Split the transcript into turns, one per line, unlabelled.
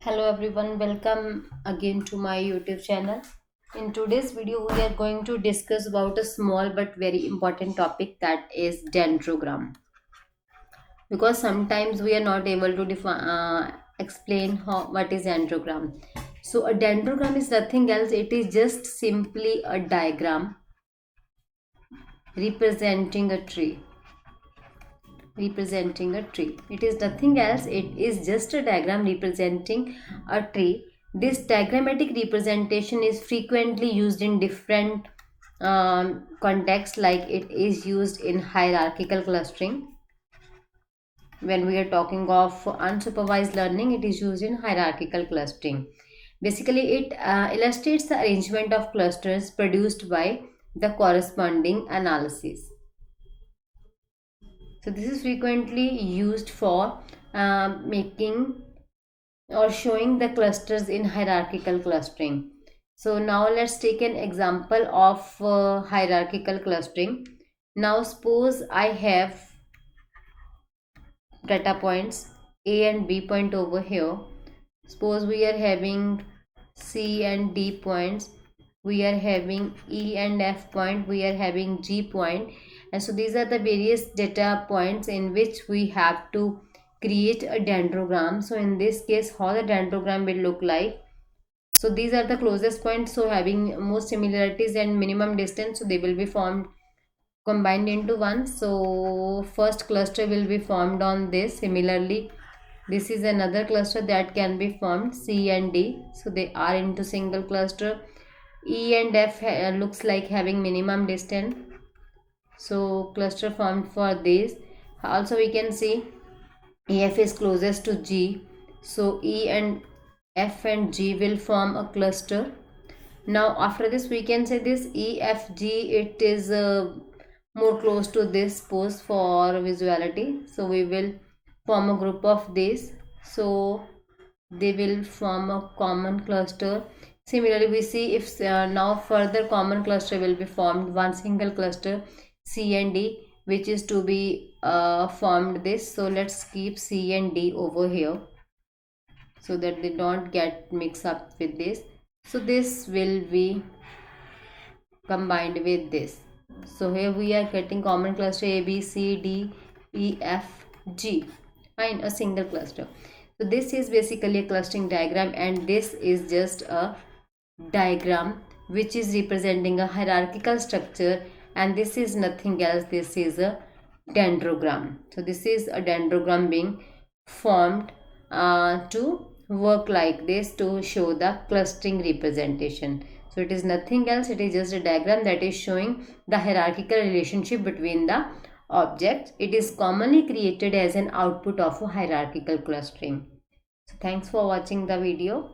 Hello everyone, welcome again to my YouTube channel. In today's video, we are going to discuss about a small but very important topic, that is dendrogram. Because sometimes we are not able to explain what is dendrogram. So a dendrogram is nothing else; it is just simply a diagram representing a tree. Representing a tree. It is nothing else, it is just a diagram representing a tree. This diagrammatic representation is frequently used in different contexts, like it is used in hierarchical clustering. When we are talking of unsupervised learning, it is used in hierarchical clustering. Basically, it illustrates the arrangement of clusters produced by the corresponding analysis. So this is frequently used for making or showing the clusters in hierarchical clustering. So now let's take an example of hierarchical clustering. Now suppose I have data points A and B point over here. Suppose we are having C and D points, we are having E and F point, we are having G point, and so these are the various data points in which we have to create a dendrogram. So in this case, how the dendrogram will look like. So these are the closest points, so having most similarities and minimum distance, so they will be formed combined into one. So first cluster will be formed on this. Similarly, this is another cluster that can be formed, C and D, so they are into single cluster. E and F looks like having minimum distance, so cluster formed for this. Also we can see EF is closest to G, so E and F and G will form a cluster. Now after this we can say this EFG, it is more close to this pose for visuality, so we will form a group of this, so they will form a common cluster. Similarly, we see if now further common cluster will be formed, one single cluster C and D, which is to be formed this. So let's keep C and D over here so that they don't get mixed up with this. So this will be combined with this. So here we are getting common cluster A, B, C, D, E, F, G in a single cluster. So this is basically a clustering diagram, and this is just a diagram which is representing a hierarchical structure, and this is nothing else, this is a dendrogram. So this is a dendrogram being formed to work like this to show the clustering representation. So it is nothing else, it is just a diagram that is showing the hierarchical relationship between the objects. It is commonly created as an output of a hierarchical clustering. So thanks for watching the video.